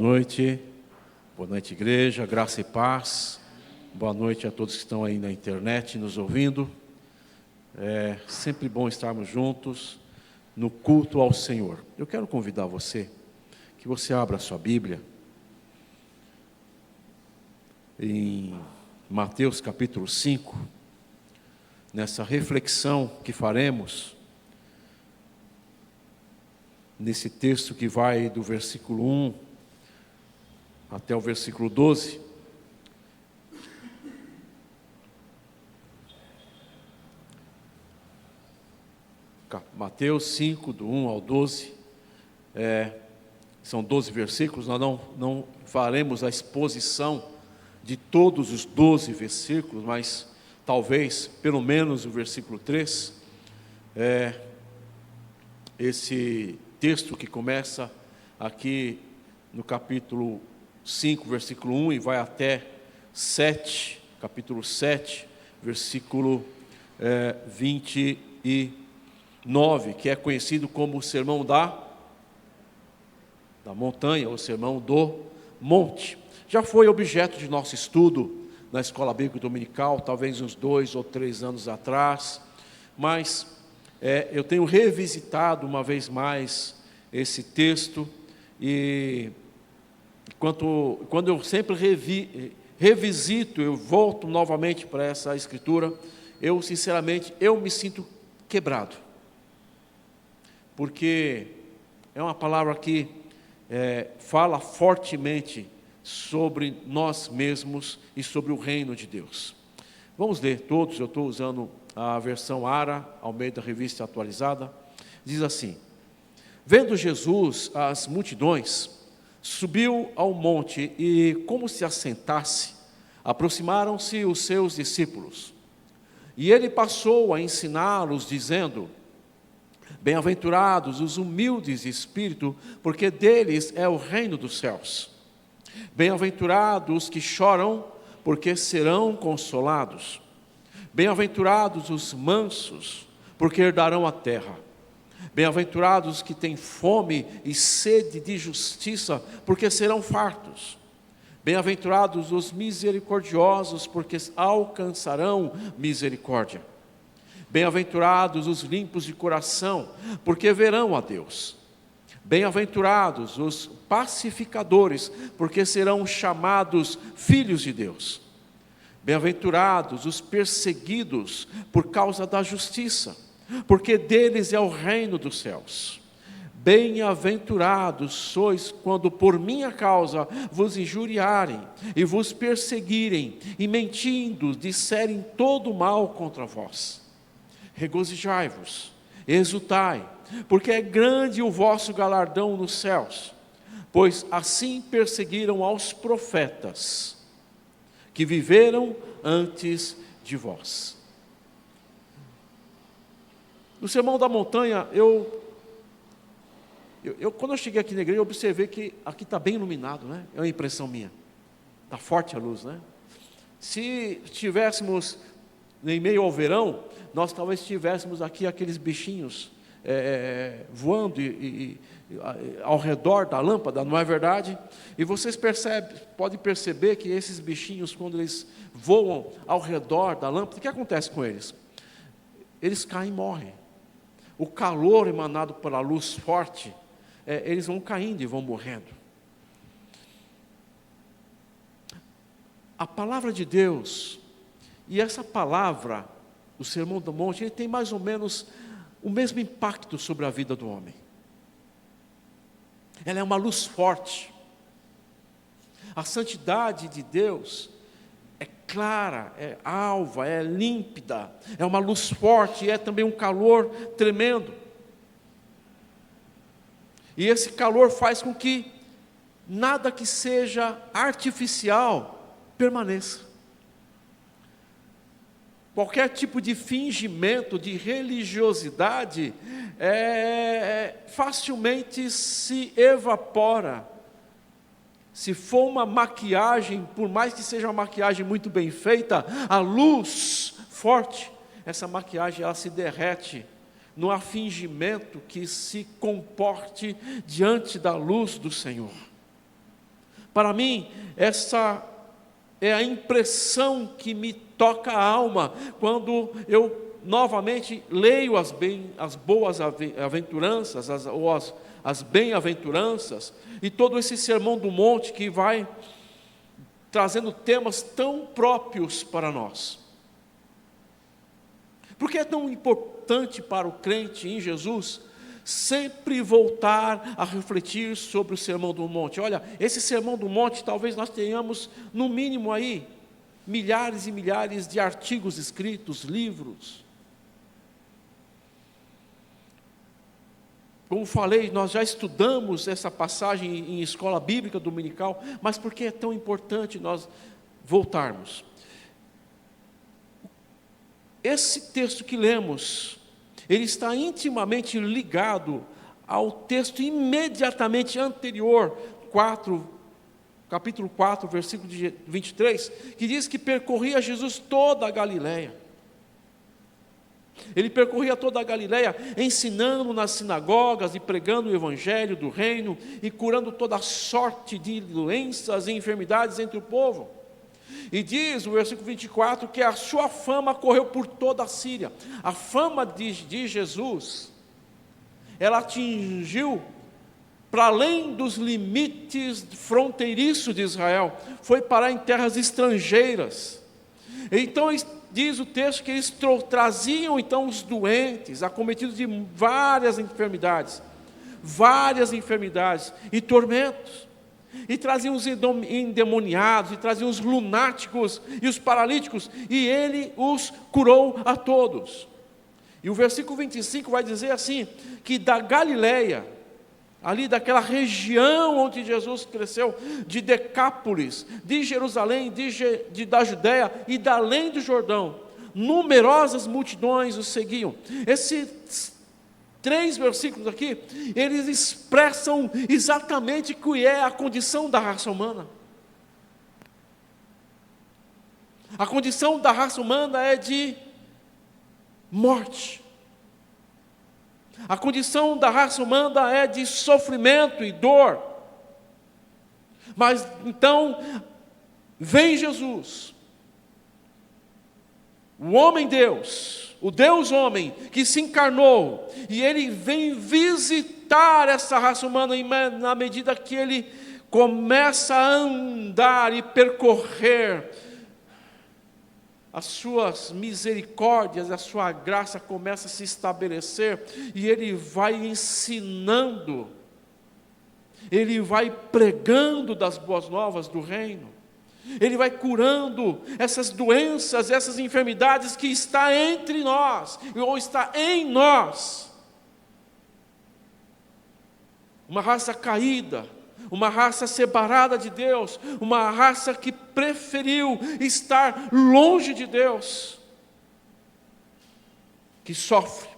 Boa noite, igreja, graça e paz. Boa noite a todos que estão aí na internet nos ouvindo. É sempre bom estarmos juntos no culto ao Senhor. Eu quero convidar você, que você abra a sua Bíblia em Mateus capítulo 5, nessa reflexão que faremos, nesse texto que vai do versículo 1 até o versículo 12. Mateus 5, do 1 ao 12, são 12 versículos. Nós não faremos a exposição de todos os 12 versículos, mas talvez, pelo menos o versículo 3, esse texto que começa aqui no capítulo 5, versículo 1 e vai até 7, capítulo 7, versículo 29, que é conhecido como o Sermão da Montanha, ou Sermão do Monte. Já foi objeto de nosso estudo na Escola Bíblica Dominical, talvez uns 2 ou 3 anos atrás, mas eu tenho revisitado uma vez mais esse texto, e quando eu sempre revisito, eu volto novamente para essa escritura, sinceramente, me sinto quebrado, porque é uma palavra que fala fortemente sobre nós mesmos e sobre o reino de Deus. Vamos ler todos. Eu estou usando a versão ARA, Almeida Revista Atualizada. Diz assim: vendo Jesus as multidões, subiu ao monte e, como se assentasse, aproximaram-se os seus discípulos. E ele passou a ensiná-los, dizendo: bem-aventurados os humildes de espírito, porque deles é o reino dos céus. Bem-aventurados os que choram, porque serão consolados. Bem-aventurados os mansos, porque herdarão a terra. Bem-aventurados os que têm fome e sede de justiça, porque serão fartos. Bem-aventurados os misericordiosos, porque alcançarão misericórdia. Bem-aventurados os limpos de coração, porque verão a Deus. Bem-aventurados os pacificadores, porque serão chamados filhos de Deus. Bem-aventurados os perseguidos por causa da justiça, porque deles é o reino dos céus. Bem-aventurados sois quando por minha causa vos injuriarem e vos perseguirem, e mentindo disserem todo mal contra vós. Regozijai-vos, exultai, porque é grande o vosso galardão nos céus, pois assim perseguiram aos profetas que viveram antes de vós. No Sermão da Montanha, quando eu cheguei aqui na igreja, eu observei que aqui está bem iluminado, né? É uma impressão minha, está forte a luz, né? Se estivéssemos em meio ao verão, nós talvez tivéssemos aqui aqueles bichinhos voando ao redor da lâmpada, não é verdade? E vocês podem perceber que esses bichinhos, quando eles voam ao redor da lâmpada, o que acontece com eles? Eles caem e morrem. O calor emanado pela luz forte, eles vão caindo e vão morrendo. A palavra de Deus, e essa palavra, o Sermão do Monte, ele tem mais ou menos o mesmo impacto sobre a vida do homem. Ela é uma luz forte. A santidade de Deus é clara, é alva, é límpida, é uma luz forte, e é também um calor tremendo. E esse calor faz com que nada que seja artificial permaneça. Qualquer tipo de fingimento, de religiosidade, facilmente se evapora. Se for uma maquiagem, por mais que seja uma maquiagem muito bem feita, a luz forte, essa maquiagem ela se derrete. Não há fingimento que se comporte diante da luz do Senhor. Para mim, essa é a impressão que me toca a alma quando eu novamente leio as boas aventuranças, as bem-aventuranças, e todo esse sermão do monte que vai trazendo temas tão próprios para nós. Por que é tão importante para o crente em Jesus sempre voltar a refletir sobre o Sermão do Monte? Olha, esse Sermão do Monte, talvez nós tenhamos, no mínimo aí, milhares e milhares de artigos escritos, livros. Como falei, nós já estudamos essa passagem em escola bíblica dominical, mas por que é tão importante nós voltarmos? Esse texto que lemos, ele está intimamente ligado ao texto imediatamente anterior, capítulo 4, versículo 23, que diz que percorria Jesus toda a Galileia. Ele percorria toda a Galileia, ensinando nas sinagogas e pregando o evangelho do reino e curando toda sorte de doenças e enfermidades entre o povo. E diz o versículo 24 que a sua fama correu por toda a Síria. A fama de Jesus, ela atingiu para além dos limites fronteiriços de Israel, foi parar em terras estrangeiras. Então diz o texto que eles traziam então os doentes, acometidos de várias enfermidades e tormentos, e traziam os endemoniados, e traziam os lunáticos e os paralíticos, e ele os curou a todos. E o versículo 25 vai dizer assim, que da Galileia, ali daquela região onde Jesus cresceu, de Decápolis, de Jerusalém, da Judéia e da além do Jordão, numerosas multidões o seguiam. Esses 3 versículos aqui, eles expressam exatamente o que é a condição da raça humana. A condição da raça humana é de morte. A condição da raça humana é de sofrimento e dor. Mas então, vem Jesus, o homem-Deus, o Deus-homem, que se encarnou, e ele vem visitar essa raça humana, na medida que ele começa a andar e percorrer, as suas misericórdias, a sua graça começa a se estabelecer, e ele vai ensinando, ele vai pregando das boas novas do reino, ele vai curando essas doenças, essas enfermidades que está entre nós, ou está em nós. Uma raça caída, uma raça separada de Deus, uma raça que preferiu estar longe de Deus, que sofre.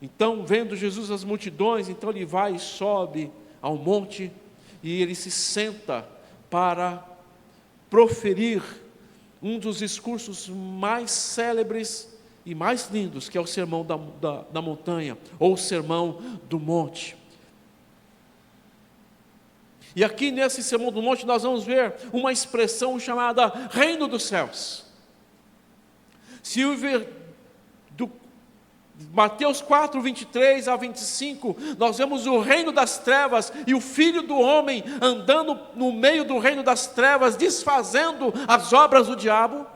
Então, vendo Jesus as multidões, então ele vai e sobe ao monte, e ele se senta para proferir um dos discursos mais célebres e mais lindos, que é o sermão da montanha, ou o sermão do monte. E aqui nesse sermão do monte nós vamos ver uma expressão chamada reino dos céus. Se do Mateus 4, 23 a 25, nós vemos o reino das trevas e o Filho do Homem andando no meio do reino das trevas, desfazendo as obras do diabo.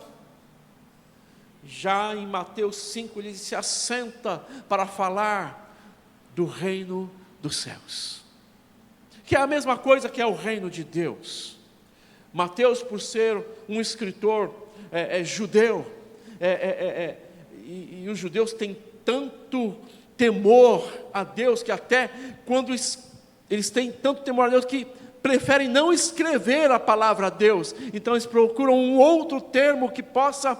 Já em Mateus 5, ele se assenta para falar do reino dos céus, que é a mesma coisa que é o reino de Deus. Mateus, por ser um escritor judeu, e os judeus têm tanto temor a Deus, que até quando eles têm tanto temor a Deus, que preferem não escrever a palavra Deus, então eles procuram um outro termo que possa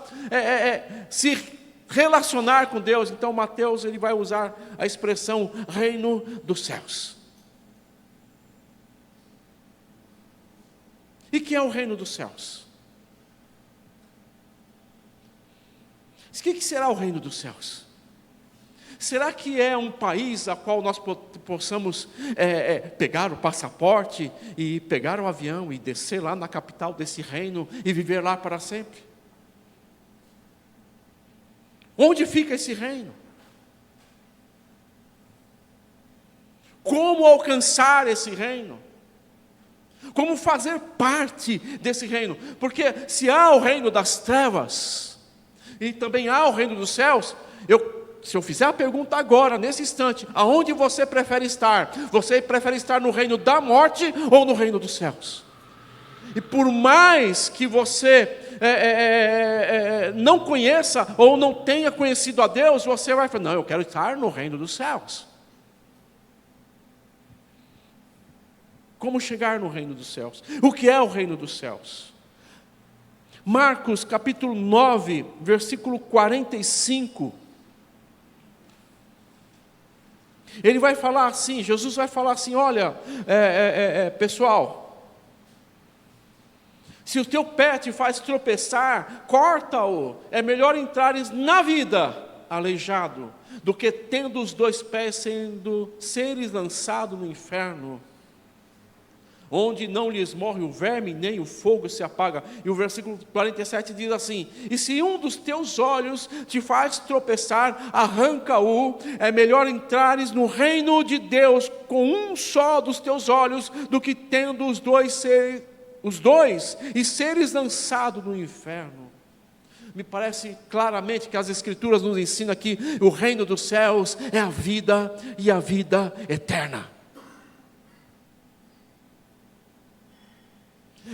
se relacionar com Deus. Então Mateus ele vai usar a expressão reino dos céus. E que é o reino dos céus? O que será o reino dos céus? Será que é um país a qual nós possamos pegar o passaporte e pegar o avião e descer lá na capital desse reino e viver lá para sempre? Onde fica esse reino? Como alcançar esse reino? Como fazer parte desse reino? Porque se há o reino das trevas, e também há o reino dos céus, se eu fizer a pergunta agora, nesse instante, aonde você prefere estar? Você prefere estar no reino da morte ou no reino dos céus? E por mais que você não conheça ou não tenha conhecido a Deus, você vai falar, não, eu quero estar no reino dos céus. Como chegar no reino dos céus? O que é o reino dos céus? Marcos capítulo 9, versículo 45. Ele vai falar assim, Jesus vai falar assim, olha, pessoal, se o teu pé te faz tropeçar, corta-o. É melhor entrares na vida aleijado, do que tendo os dois pés seres lançado no inferno, onde não lhes morre o verme, nem o fogo se apaga. E o versículo 47 diz assim, e se um dos teus olhos te faz tropeçar, arranca-o. É melhor entrares no reino de Deus com um só dos teus olhos, do que tendo os dois e seres lançado no inferno. Me parece claramente que as Escrituras nos ensinam que o reino dos céus é a vida e a vida eterna.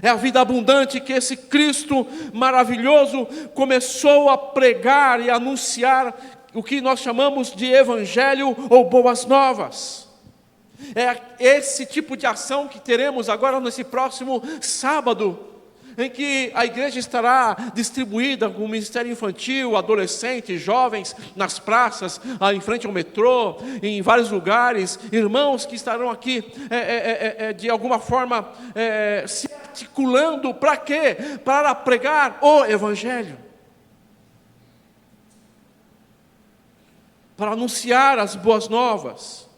É a vida abundante que esse Cristo maravilhoso começou a pregar e anunciar, o que nós chamamos de evangelho ou boas novas. É esse tipo de ação que teremos agora nesse próximo sábado, em que a igreja estará distribuída com o ministério infantil, adolescentes, jovens, nas praças, em frente ao metrô, em vários lugares, irmãos que estarão aqui, de alguma forma, se articulando, para quê? Para pregar o evangelho, para anunciar as boas novas.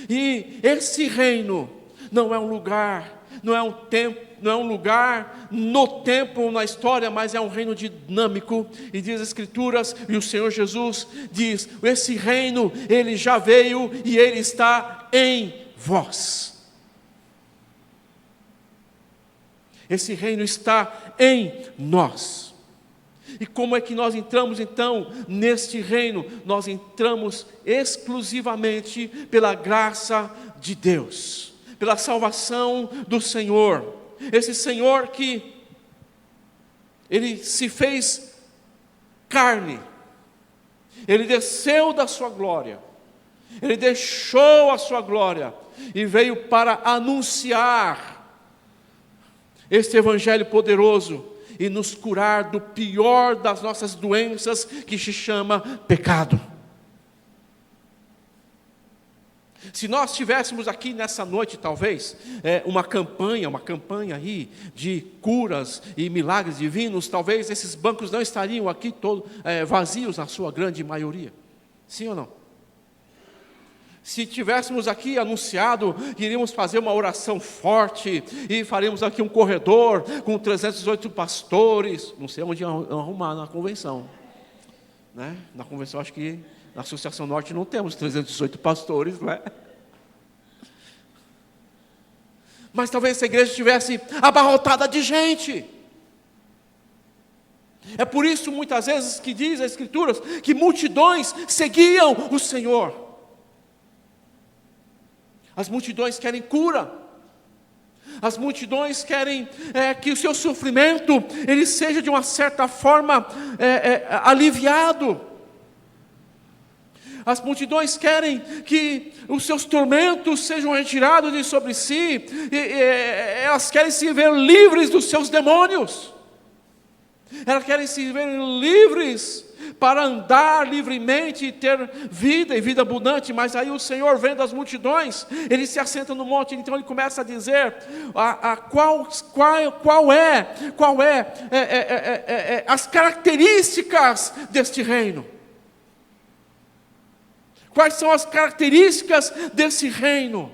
E esse reino não é um lugar, não é um tempo, não é um lugar no tempo ou na história, mas é um reino dinâmico. E diz as Escrituras, e o Senhor Jesus diz, esse reino, ele já veio e ele está em vós. Esse reino está em nós. E como é que nós entramos então neste reino? Nós entramos exclusivamente pela graça de Deus, pela salvação do Senhor. Esse Senhor que Ele se fez carne, Ele desceu da sua glória, Ele deixou a sua glória e veio para anunciar este evangelho poderoso e nos curar do pior das nossas doenças, que se chama pecado. Se nós tivéssemos aqui nessa noite, talvez, uma campanha aí de curas e milagres divinos, talvez esses bancos não estariam aqui todos vazios na sua grande maioria. Sim ou não? Se tivéssemos aqui anunciado que iríamos fazer uma oração forte e faremos aqui um corredor com 318 pastores, não sei onde arrumar na convenção, né? Na convenção, acho que na Associação Norte não temos 318 pastores, não é? Mas talvez essa igreja estivesse abarrotada de gente. É por isso muitas vezes que diz as Escrituras que multidões seguiam o Senhor. As multidões querem cura. As multidões querem que o seu sofrimento ele seja de uma certa forma aliviado. As multidões querem que os seus tormentos sejam retirados de sobre si. Elas querem se ver livres dos seus demônios. Elas querem se ver livres para andar livremente e ter vida e vida abundante. Mas aí o Senhor, vendo as multidões, Ele se assenta no monte. Então Ele começa a dizer qual é as características deste reino. Quais são as características desse reino?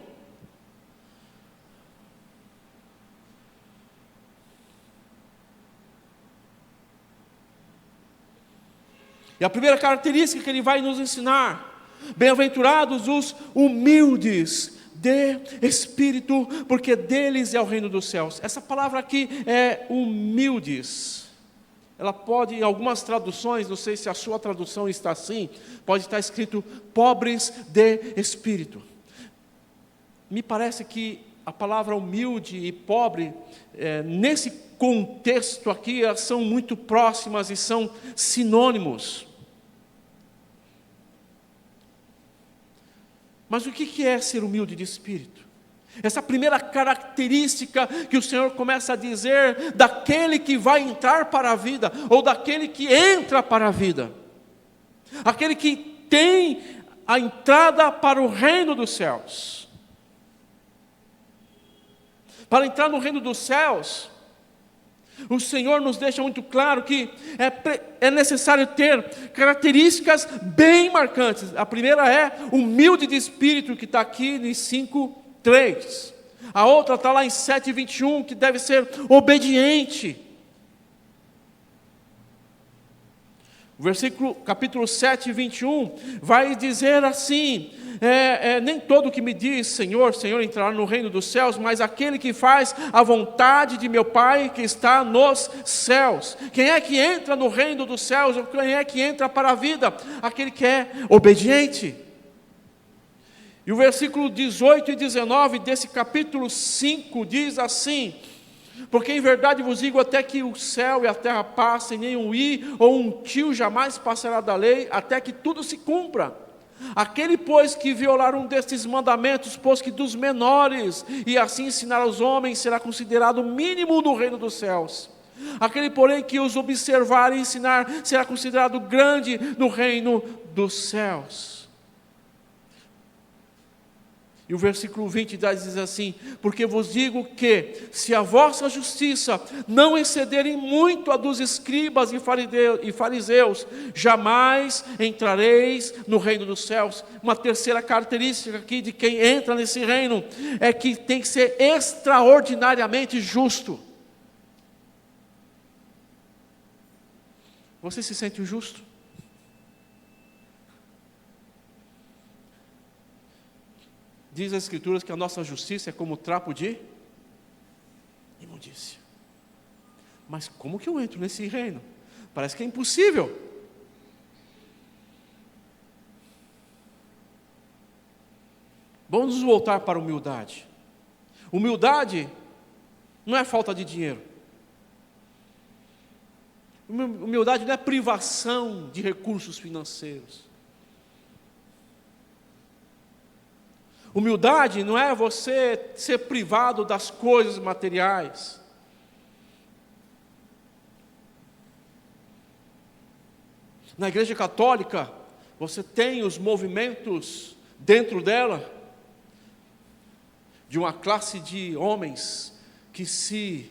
E a primeira característica que ele vai nos ensinar: bem-aventurados os humildes de espírito, porque deles é o reino dos céus. Essa palavra aqui é humildes. Ela pode, em algumas traduções, não sei se a sua tradução está assim, pode estar escrito pobres de espírito. Me parece que a palavra humilde e pobre, nesse contexto aqui, elas são muito próximas e são sinônimos. Mas o que é ser humilde de espírito? Essa primeira característica que o Senhor começa a dizer daquele que vai entrar para a vida, ou daquele que entra para a vida, aquele que tem a entrada para o reino dos céus. Para entrar no reino dos céus, o Senhor nos deixa muito claro que é necessário ter características bem marcantes. A primeira é humilde de espírito, que está aqui em 5:3. A outra está lá em 7:21, que deve ser obediente. O versículo, capítulo 7:21, vai dizer assim: nem todo que me diz Senhor, Senhor entrará no reino dos céus, mas aquele que faz a vontade de meu Pai que está nos céus. Quem é que entra no reino dos céus? Ou quem é que entra para a vida? Aquele que é obediente. E o versículo 18 e 19 desse capítulo 5 diz assim: porque em verdade vos digo, até que o céu e a terra passem, nem um i ou um tio jamais passará da lei, até que tudo se cumpra. Aquele, pois, que violar um destes mandamentos, pois que dos menores, e assim ensinar aos homens, será considerado o mínimo no reino dos céus. Aquele, porém, que os observar e ensinar, será considerado grande no reino dos céus. E o versículo 20 diz assim: porque vos digo que, se a vossa justiça não excederem muito a dos escribas e fariseus, jamais entrareis no reino dos céus. Uma terceira característica aqui de quem entra nesse reino, é que tem que ser extraordinariamente justo. Você se sente justo? Diz as Escrituras que a nossa justiça é como trapo de imundícia. Mas como que eu entro nesse reino? Parece que é impossível. Vamos nos voltar para a humildade. Humildade não é falta de dinheiro. Humildade não é privação de recursos financeiros. Humildade não é você ser privado das coisas materiais. Na Igreja Católica, você tem os movimentos dentro dela, de uma classe de homens que se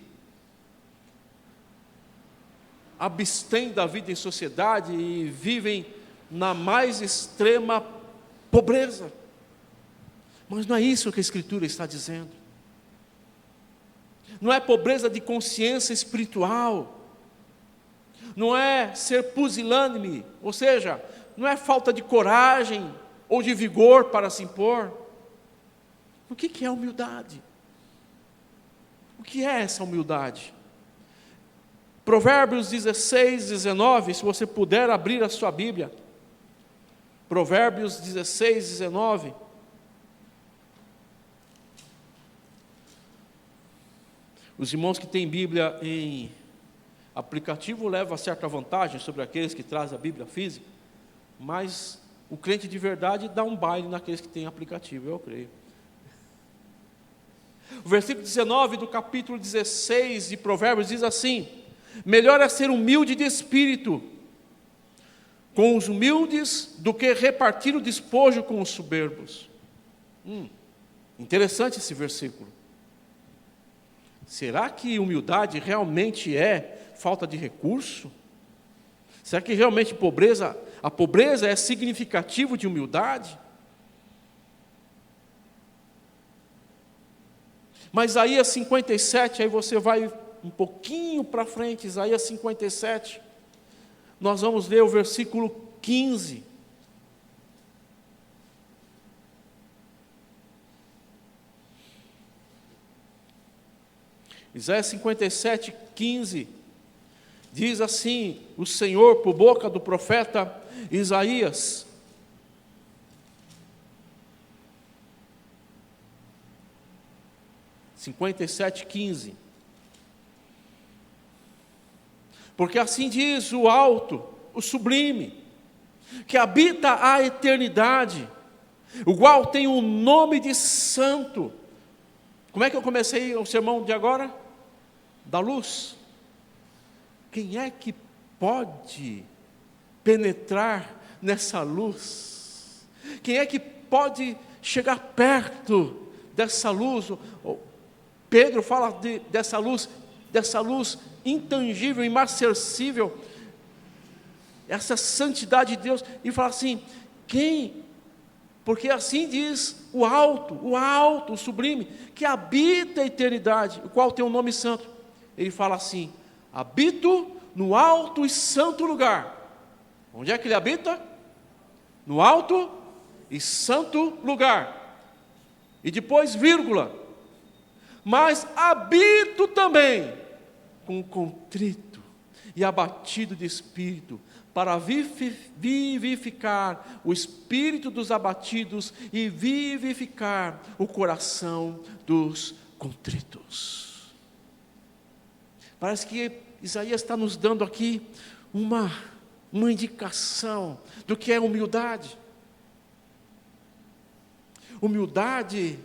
abstêm da vida em sociedade e vivem na mais extrema pobreza. Mas não é isso que a Escritura está dizendo. Não é pobreza de consciência espiritual. Não é ser pusilânime, ou seja, não é falta de coragem ou de vigor para se impor. O que é humildade? O que é essa humildade? Provérbios 16:19, se você puder abrir a sua Bíblia. Provérbios 16:19. Os irmãos que têm Bíblia em aplicativo levam certa vantagem sobre aqueles que trazem a Bíblia física, mas o crente de verdade dá um baile naqueles que têm aplicativo, eu creio. O versículo 19 do capítulo 16 de Provérbios diz assim: melhor é ser humilde de espírito com os humildes do que repartir o despojo com os soberbos. Interessante esse versículo. Será que humildade realmente é falta de recurso? Será que realmente a pobreza é significativo de humildade? Mas Isaías 57, aí você vai um pouquinho para frente, Isaías 57, nós vamos ler o versículo 15. Isaías 57, 15, diz assim, o Senhor, por boca do profeta Isaías: 57:15. Porque assim diz o alto, o sublime, que habita a eternidade, o qual tem o nome de santo. Como é que eu comecei o sermão de agora? Da luz. Quem é que pode penetrar nessa luz? Quem é que pode chegar perto dessa luz? Pedro fala dessa luz intangível, imarcessível, essa santidade de Deus, e fala assim: quem? Porque assim diz o alto, o sublime, que habita a eternidade, o qual tem um nome santo. Ele fala assim: habito no alto e santo lugar. Onde é que ele habita? No alto e santo lugar. E depois, vírgula, mas habito também com contrito e abatido de espírito, para vivificar o espírito dos abatidos e vivificar o coração dos contritos. Parece que Isaías está nos dando aqui uma indicação do que é humildade. Humildade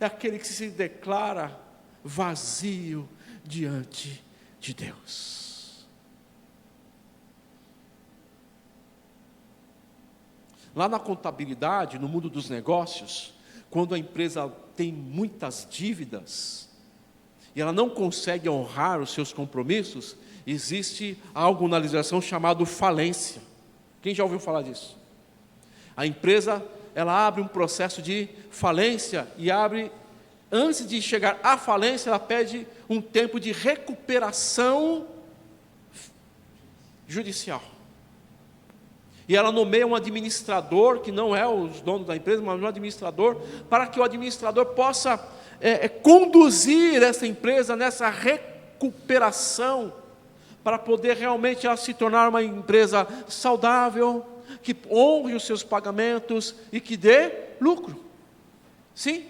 é aquele que se declara vazio diante de Deus. Lá na contabilidade, no mundo dos negócios, quando a empresa tem muitas dívidas e ela não consegue honrar os seus compromissos, existe algo na legislação chamado falência. Quem já ouviu falar disso? A empresa, ela abre um processo de falência e antes de chegar à falência, ela pede um tempo de recuperação judicial. E ela nomeia um administrador, que não é os donos da empresa, mas um administrador, para que o administrador possa conduzir essa empresa nessa recuperação, para poder realmente ela se tornar uma empresa saudável, que honre os seus pagamentos e que dê lucro. Sim?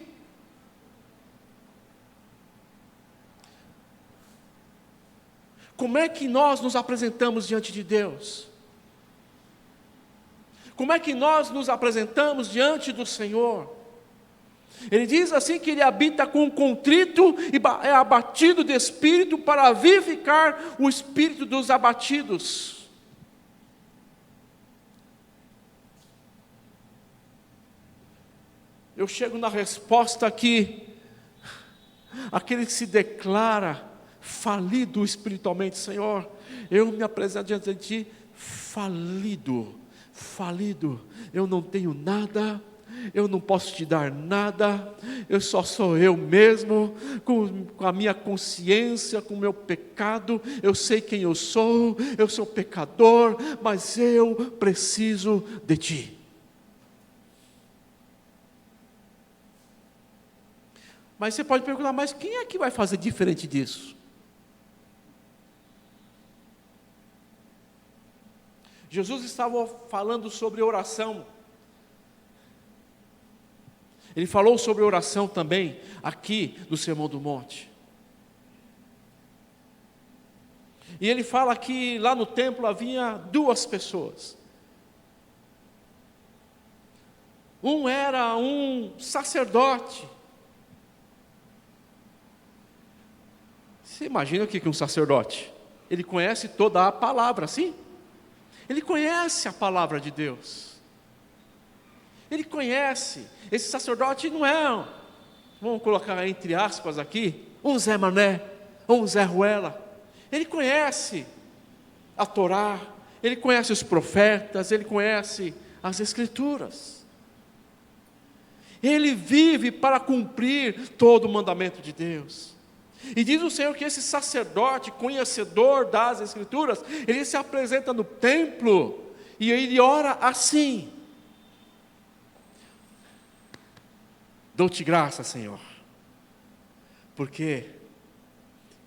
Como é que nós nos apresentamos diante de Deus? Como é que nós nos apresentamos diante do Senhor? Ele diz assim que Ele habita com contrito e é abatido de espírito, para vivificar o espírito dos abatidos. Eu chego na resposta aqui, aquele que se declara falido espiritualmente: Senhor, eu me apresento diante de Ti falido, eu não tenho nada, eu não posso Te dar nada, eu só sou eu mesmo, com a minha consciência, com o meu pecado, eu sei quem eu sou pecador, mas eu preciso de Ti. Mas você pode perguntar: mas quem é que vai fazer diferente disso? Jesus estava falando sobre oração. Ele falou sobre oração também aqui no Sermão do Monte. E ele fala que lá no templo havia duas pessoas. Um era um sacerdote. Você imagina o que é um sacerdote? Ele conhece toda a palavra, sim? Ele conhece a palavra de Deus. Ele conhece. Esse sacerdote não é, vamos colocar entre aspas aqui, um Zé Mané, ou um Zé Ruela. Ele conhece a Torá, ele conhece os profetas, ele conhece as Escrituras. Ele vive para cumprir todo o mandamento de Deus. E diz o Senhor que esse sacerdote, conhecedor das Escrituras, ele se apresenta no templo e ele ora assim: dou-te graça, Senhor, porque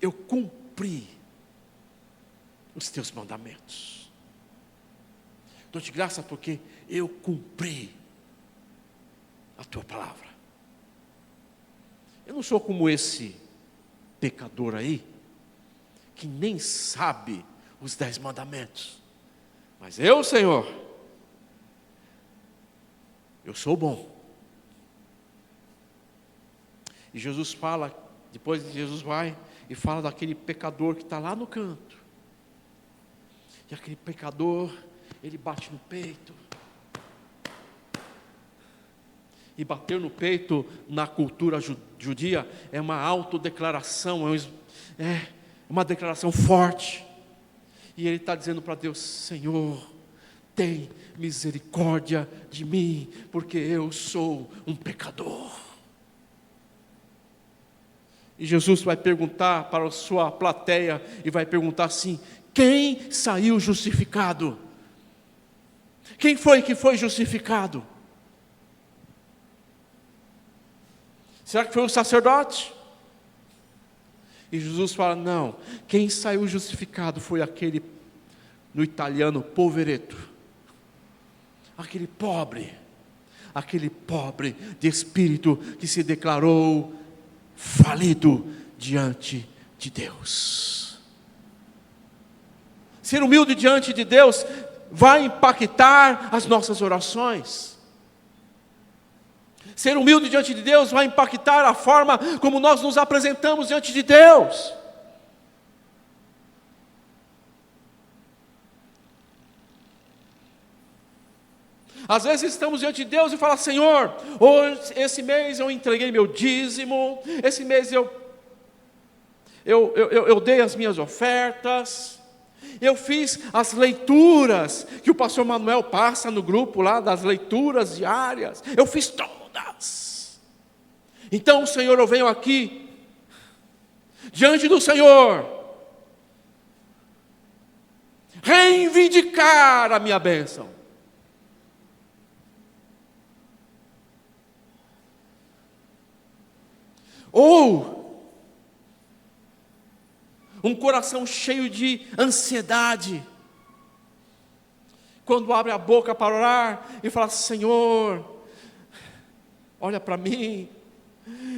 eu cumpri os teus mandamentos. Dou-te graça porque eu cumpri a tua palavra. Eu não sou como esse pecador aí, que nem sabe os 10 mandamentos. Mas eu, Senhor, eu sou bom. E Jesus fala, depois Jesus vai e fala daquele pecador que está lá no canto. E aquele pecador, ele bate no peito. E bater no peito na cultura judia é uma autodeclaração, é uma declaração forte. E ele está dizendo para Deus: Senhor, tem misericórdia de mim, porque eu sou um pecador. E Jesus vai perguntar para a sua plateia, e vai perguntar assim: quem saiu justificado? Quem foi que foi justificado? Será que foi o sacerdote? E Jesus fala: não, quem saiu justificado foi aquele, no italiano, poveretto, aquele pobre de espírito que se declarou falido diante de Deus. Ser humilde diante de Deus vai impactar as nossas orações. Ser humilde diante de Deus vai impactar a forma como nós nos apresentamos diante de Deus. Às vezes estamos diante de Deus e falamos: Senhor, hoje, esse mês eu entreguei meu dízimo, esse mês eu dei as minhas ofertas, eu fiz as leituras que o pastor Manuel passa no grupo lá, das leituras diárias, eu fiz todas. Então, Senhor, eu venho aqui, diante do Senhor, reivindicar a minha bênção. Ou um coração cheio de ansiedade, quando abre a boca para orar e fala: Senhor, olha para mim,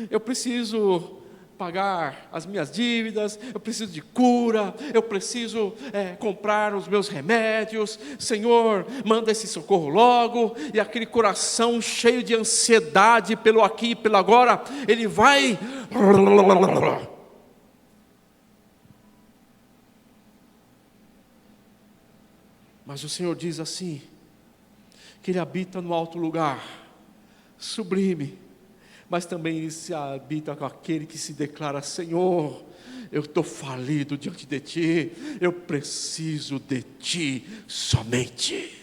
eu preciso pagar as minhas dívidas, eu preciso de cura, eu preciso comprar os meus remédios, Senhor, manda esse socorro logo. E aquele coração cheio de ansiedade pelo aqui e pelo agora, ele vai... Mas o Senhor diz assim, que Ele habita no alto lugar, sublime, mas também Ele se habita com aquele que se declara: Senhor, eu estou falido diante de Ti, eu preciso de Ti somente.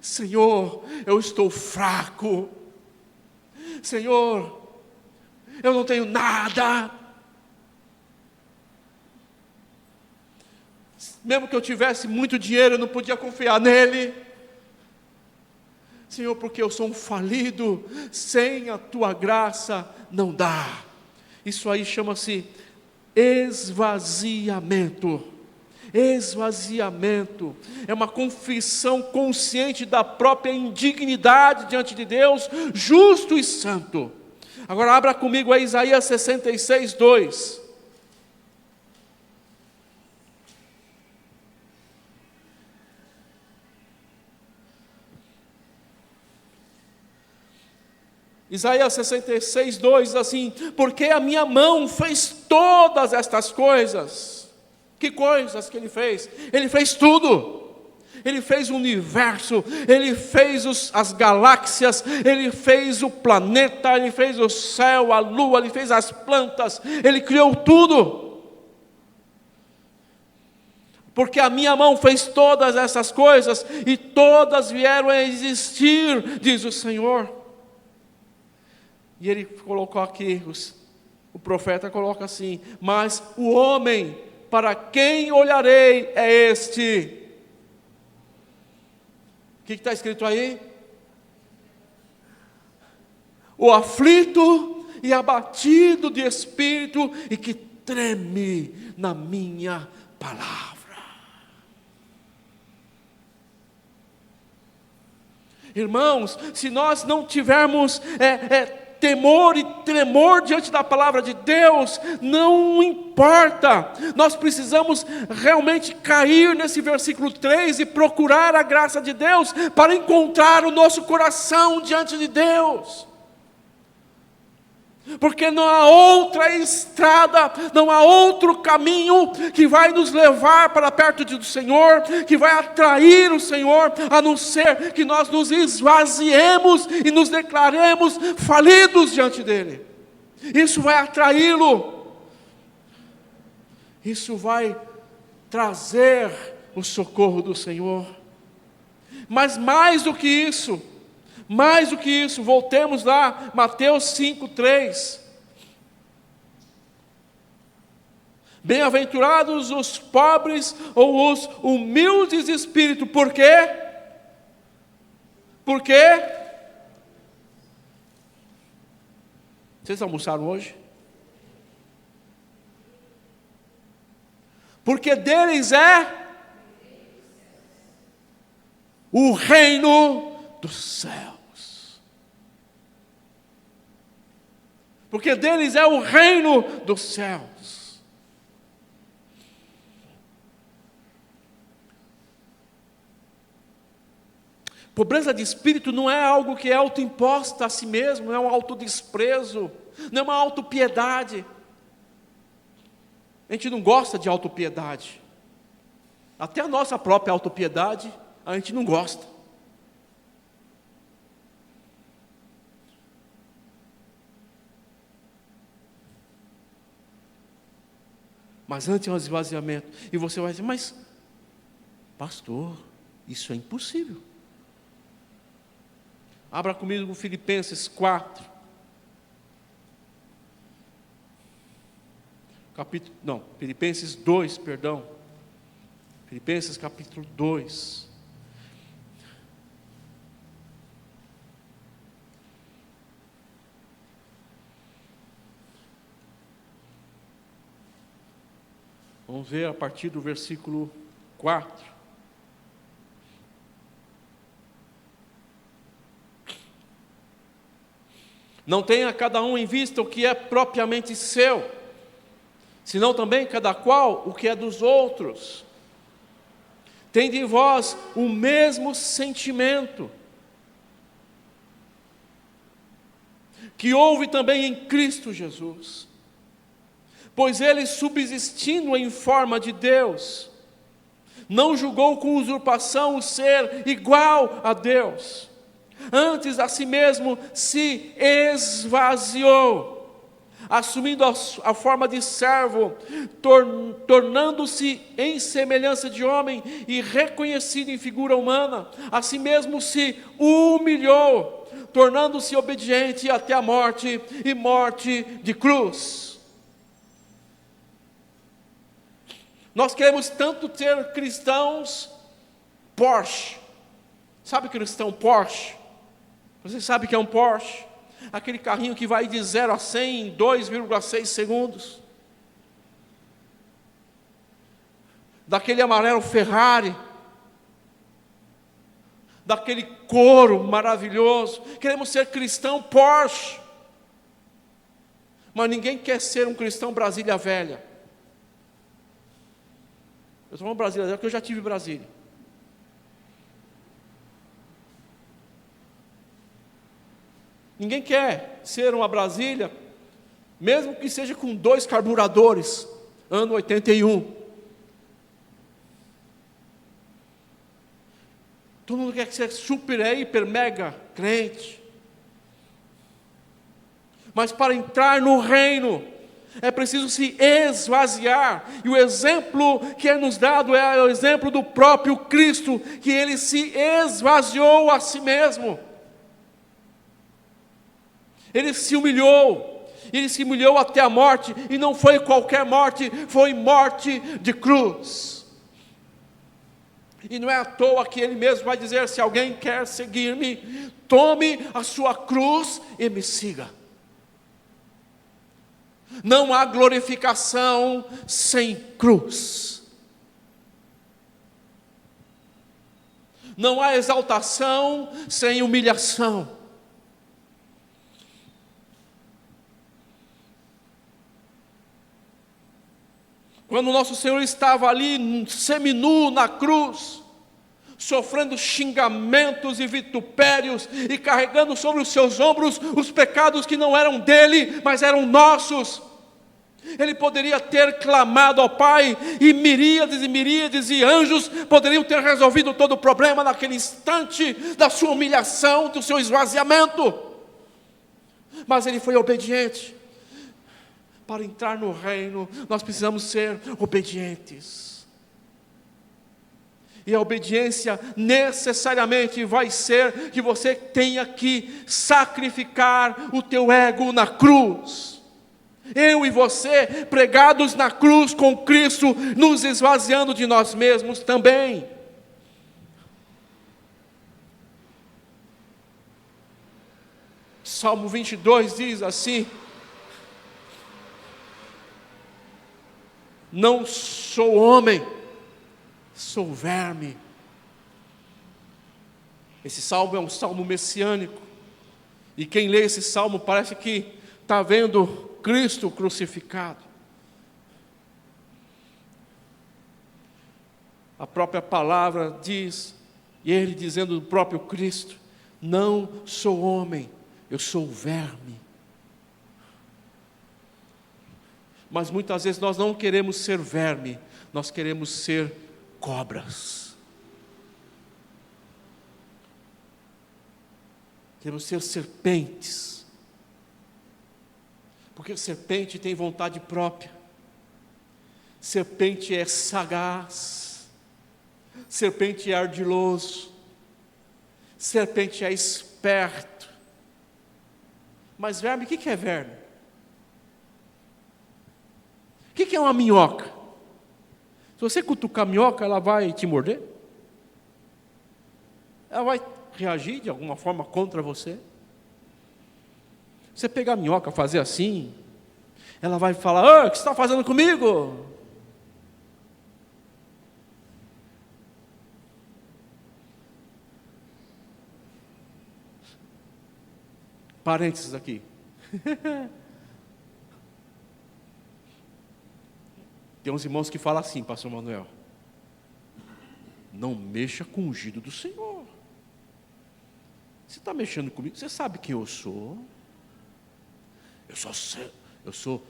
Senhor, eu estou fraco, Senhor, eu não tenho nada. Mesmo que eu tivesse muito dinheiro, eu não podia confiar nele. Senhor, porque eu sou um falido, sem a Tua graça não dá. Isso aí chama-se esvaziamento. Esvaziamento é uma confissão consciente da própria indignidade diante de Deus, justo e santo. Agora abra comigo a Isaías 66, 2. Isaías 66, 2 diz assim: porque a minha mão fez todas estas coisas. Que coisas que Ele fez? Ele fez tudo. Ele fez o universo, Ele fez as galáxias, Ele fez o planeta, Ele fez o céu, a lua, Ele fez as plantas, Ele criou tudo. Porque a minha mão fez todas essas coisas, e todas vieram a existir, diz o Senhor. E ele colocou aqui, o profeta coloca assim: mas o homem para quem olharei é este. O que está escrito aí? O aflito e abatido de espírito e que treme na minha palavra. Irmãos, se nós não tivermos temor e tremor diante da palavra de Deus, não importa, nós precisamos realmente cair nesse versículo 3 e procurar a graça de Deus para encontrar o nosso coração diante de Deus. Porque não há outra estrada, não há outro caminho que vai nos levar para perto do Senhor, que vai atrair o Senhor, a não ser que nós nos esvaziemos e nos declaremos falidos diante dEle. Isso vai atraí-lo, isso vai trazer o socorro do Senhor. Mas mais do que isso, voltemos lá, Mateus 5:3. Bem-aventurados os pobres ou os humildes de espírito. Por quê? Por quê? Vocês almoçaram hoje? Porque deles é o reino dos céus. Porque deles é o reino dos céus. Pobreza de espírito não é algo que é autoimposta a si mesmo, não é um autodesprezo, não é uma autopiedade. A gente não gosta de autopiedade. Até a nossa própria autopiedade, a gente não gosta. Mas antes é um esvaziamento. E você vai dizer: mas, pastor, isso é impossível. Abra comigo Filipenses 4. Filipenses 2, perdão. Filipenses capítulo 2. Vamos ver a partir do versículo 4. Não tenha cada um em vista o que é propriamente seu, senão também cada qual o que é dos outros. Tende em vós o mesmo sentimento que houve também em Cristo Jesus. Pois ele, subsistindo em forma de Deus, não julgou com usurpação o ser igual a Deus. Antes a si mesmo se esvaziou, assumindo a forma de servo, tornando-se em semelhança de homem e reconhecido em figura humana. A si mesmo se humilhou, tornando-se obediente até a morte e morte de cruz. Nós queremos tanto ter cristãos Porsche. Sabe cristão Porsche? Você sabe o que é um Porsche? Aquele carrinho que vai de 0 a 100 em 2,6 segundos. Daquele amarelo Ferrari. Daquele couro maravilhoso. Queremos ser cristão Porsche. Mas ninguém quer ser um cristão Brasília velha. Eu estou falando Brasília velha porque eu já tive Brasília. Ninguém quer ser uma Brasília, mesmo que seja com 2 carburadores, ano 81. Todo mundo quer ser super, hiper, mega crente. Mas para entrar no reino, é preciso se esvaziar. E o exemplo que é nos dado é o exemplo do próprio Cristo, que Ele se esvaziou a si mesmo. Ele se humilhou até a morte, e não foi qualquer morte, foi morte de cruz. E não é à toa que ele mesmo vai dizer: se alguém quer seguir-me, tome a sua cruz e me siga. Não há glorificação sem cruz. Não há exaltação sem humilhação. Quando nosso Senhor estava ali, seminu na cruz, sofrendo xingamentos e vitupérios, e carregando sobre os seus ombros os pecados que não eram dele, mas eram nossos, ele poderia ter clamado ao Pai, e miríades de anjos poderiam ter resolvido todo o problema naquele instante da sua humilhação, do seu esvaziamento. Mas ele foi obediente. Para entrar no reino, nós precisamos ser obedientes. E a obediência necessariamente vai ser que você tenha que sacrificar o teu ego na cruz. Eu e você, pregados na cruz com Cristo, nos esvaziando de nós mesmos também. Salmo 22 diz assim: não sou homem, sou verme. Esse salmo é um salmo messiânico, e quem lê esse salmo parece que está vendo Cristo crucificado. A própria palavra diz, e ele dizendo do próprio Cristo: não sou homem, eu sou verme. Mas muitas vezes nós não queremos ser verme, nós queremos ser cobras. Queremos ser serpentes. Porque serpente tem vontade própria. Serpente é sagaz. Serpente é ardiloso. Serpente é esperto. Mas verme, o que é verme? O que é uma minhoca? Se você cutucar a minhoca, ela vai te morder? Ela vai reagir de alguma forma contra você? Você pegar a minhoca, fazer assim, ela vai falar: o que você está fazendo comigo? Parênteses aqui. Tem uns irmãos que falam assim, pastor Manuel: não mexa com o ungido do Senhor. Você está mexendo comigo? Você sabe quem eu sou? Eu sou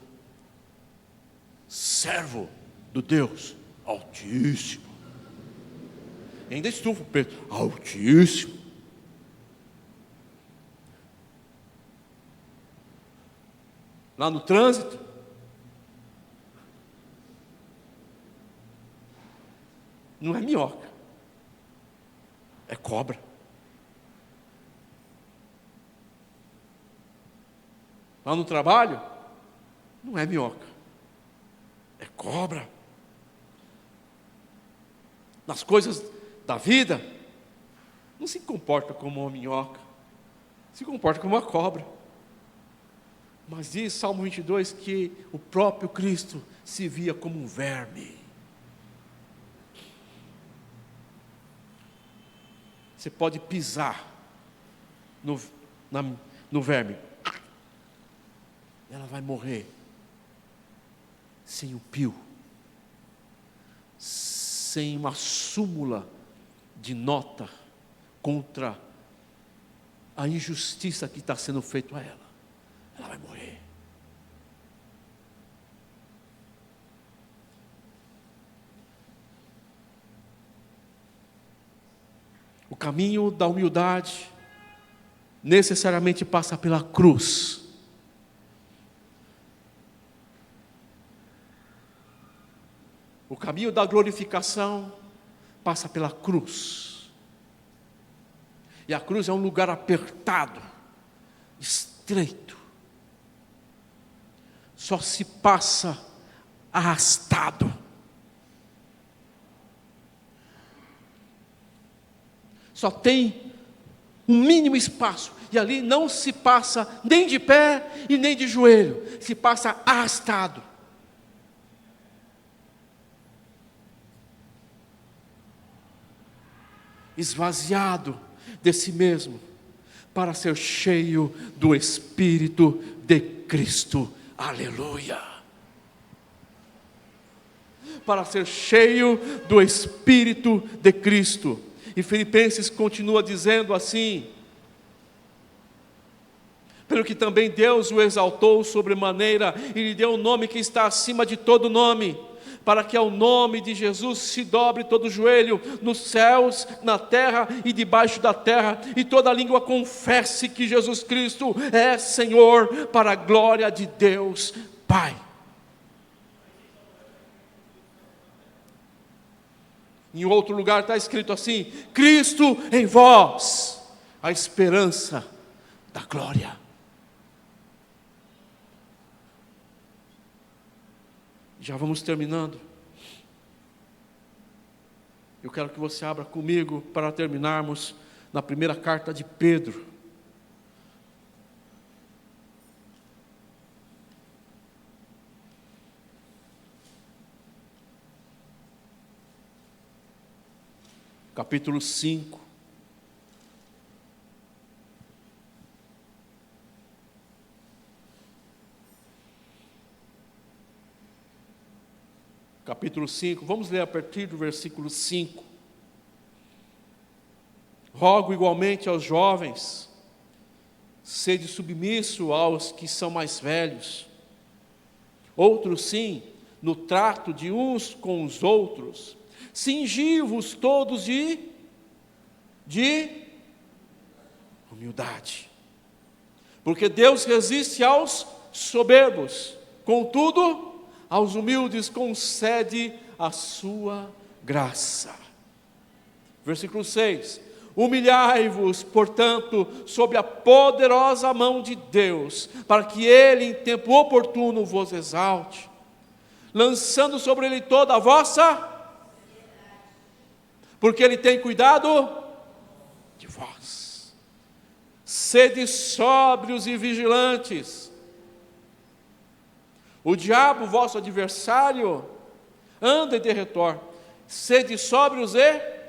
servo do Deus Altíssimo. E ainda estufa o peito: Altíssimo. Lá no trânsito, não é minhoca, é cobra. Lá no trabalho, não é minhoca, é cobra. Nas coisas da vida, não se comporta como uma minhoca, se comporta como uma cobra. Mas diz Salmo 22 que o próprio Cristo se via como um verme. Você pode pisar no verme, ela vai morrer sem o pio, sem uma súmula de nota contra a injustiça que está sendo feita a ela. Ela vai morrer. O caminho da humildade necessariamente passa pela cruz. O caminho da glorificação passa pela cruz. E a cruz é um lugar apertado, estreito, estreito. Só se passa arrastado. Só tem um mínimo espaço. E ali não se passa nem de pé e nem de joelho. Se passa arrastado. Esvaziado de si mesmo, para ser cheio do Espírito de Cristo. Aleluia! Para ser cheio do Espírito de Cristo. E Filipenses continua dizendo assim: pelo que também Deus o exaltou sobremaneira e lhe deu um nome que está acima de todo nome, para que ao nome de Jesus se dobre todo joelho, nos céus, na terra e debaixo da terra, e toda língua confesse que Jesus Cristo é Senhor, para a glória de Deus Pai. Em outro lugar está escrito assim: Cristo em vós, a esperança da glória. Já vamos terminando. Eu quero que você abra comigo para terminarmos na primeira carta de Pedro. Capítulo 5. Capítulo 5, vamos ler a partir do versículo 5. Rogo igualmente aos jovens, sede submisso aos que são mais velhos. Outros sim, no trato de uns com os outros. Cingi-vos todos de humildade. Porque Deus resiste aos soberbos, contudo, aos humildes concede a sua graça. Versículo 6. Humilhai-vos, portanto, sob a poderosa mão de Deus, para que Ele, em tempo oportuno, vos exalte, lançando sobre Ele toda a vossa, porque Ele tem cuidado de vós. Sede sóbrios e vigilantes. O diabo, vosso adversário, anda em derredor. Sede sóbrios e...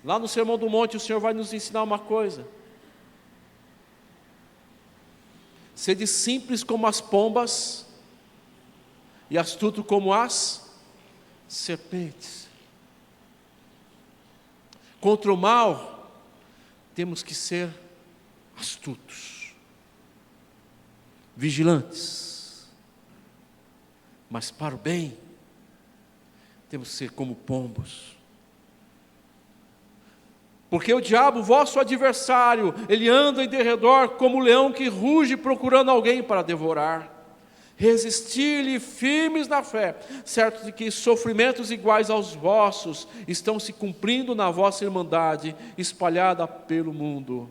Lá no Sermão do Monte o Senhor vai nos ensinar uma coisa. Sede simples como as pombas e astuto como as serpentes. Contra o mal, temos que ser astutos, vigilantes. Mas para o bem, temos que ser como pombos. Porque o diabo, vosso adversário, ele anda em derredor como um leão que ruge procurando alguém para devorar. Resistir-lhe firmes na fé, certo de que sofrimentos iguais aos vossos estão se cumprindo na vossa irmandade, espalhada pelo mundo.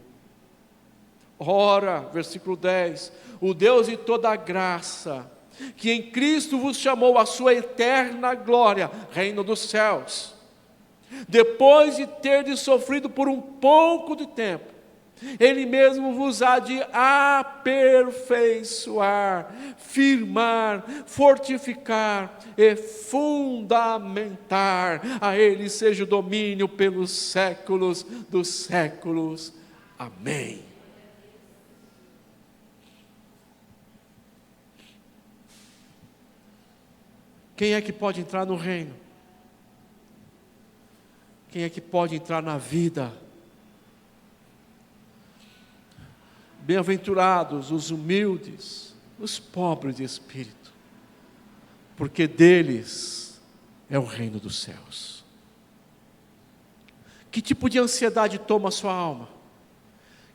Ora, versículo 10, o Deus de toda graça, que em Cristo vos chamou à sua eterna glória, reino dos céus, depois de terdes sofrido por um pouco de tempo, Ele mesmo vos há de aperfeiçoar, firmar, fortificar e fundamentar. A Ele seja o domínio pelos séculos dos séculos. Amém. Quem é que pode entrar no reino? Quem é que pode entrar na vida? Bem-aventurados os humildes, os pobres de espírito, porque deles é o reino dos céus. Que tipo de ansiedade toma a sua alma?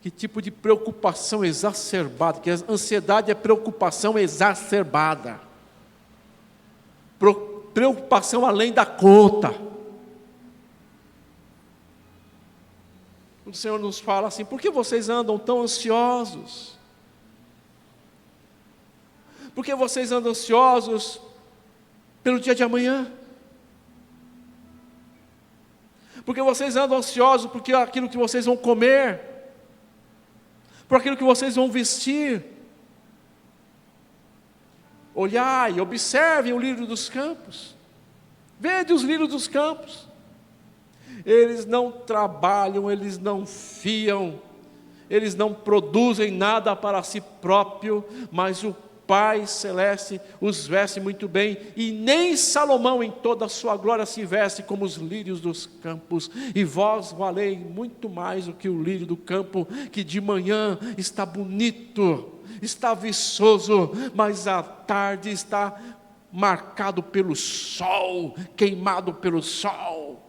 Que tipo de preocupação exacerbada? Que a ansiedade é preocupação exacerbada. Preocupação além da conta. O Senhor nos fala assim: por que vocês andam tão ansiosos? Por que vocês andam ansiosos pelo dia de amanhã? Porque vocês andam ansiosos porque aquilo que vocês vão comer, por aquilo que vocês vão vestir. Olhai e observem o lírio dos campos. Vede os lírios dos campos. Eles não trabalham, eles não fiam, eles não produzem nada para si próprio, mas o Pai Celeste os veste muito bem, e nem Salomão em toda a sua glória se veste como os lírios dos campos. E vós valei muito mais do que o lírio do campo, que de manhã está bonito, está viçoso, mas à tarde está marcado pelo sol, queimado pelo sol.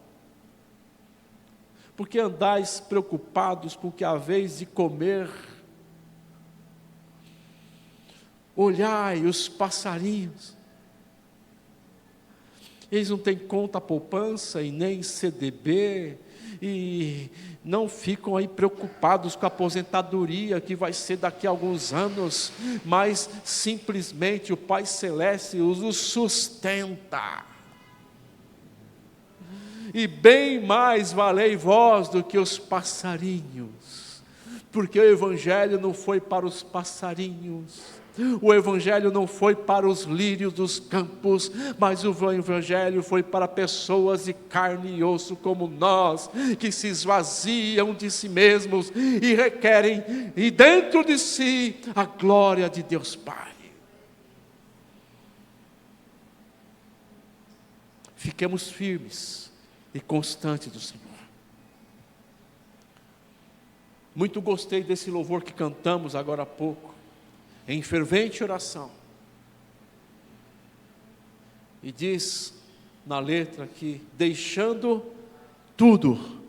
Porque andais preocupados com o que haveis de comer? Olhai os passarinhos, eles não têm conta poupança e nem CDB, e não ficam aí preocupados com a aposentadoria que vai ser daqui a alguns anos, mas simplesmente o Pai Celeste os sustenta. E bem mais valei vós do que os passarinhos, porque o Evangelho não foi para os passarinhos, o Evangelho não foi para os lírios dos campos, mas o Evangelho foi para pessoas de carne e osso como nós, que se esvaziam de si mesmos e requerem, e dentro de si, a glória de Deus Pai. Fiquemos firmes e constantes do Senhor. Muito gostei desse louvor que cantamos agora há pouco, em fervente oração. E diz na letra aqui: deixando tudo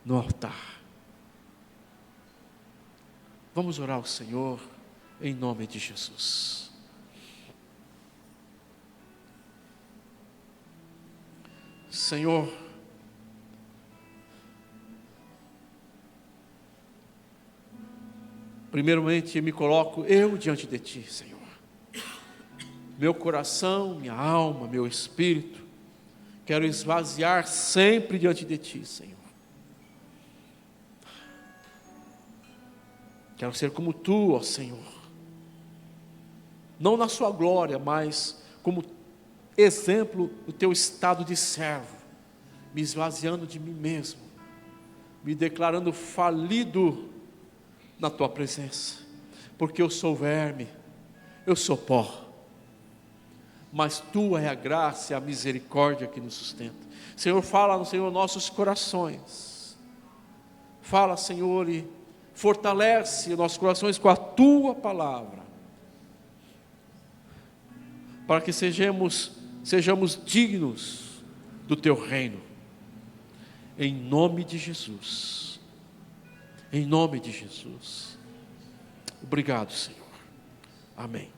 no altar. Vamos orar ao Senhor em nome de Jesus. Senhor, primeiramente me coloco eu diante de Ti, Senhor. Meu coração, minha alma, meu espírito, quero esvaziar sempre diante de Ti, Senhor. Quero ser como Tu, ó Senhor. Não na Sua glória, mas como exemplo do Teu estado de servo, me esvaziando de mim mesmo, me declarando falido na Tua presença, porque eu sou verme, eu sou pó, mas Tua é a graça e a misericórdia que nos sustenta. Senhor, fala no Senhor nossos corações, fala, Senhor, e fortalece nossos corações com a Tua palavra, para que sejamos dignos do Teu reino, em nome de Jesus. Em nome de Jesus. Obrigado, Senhor. Amém.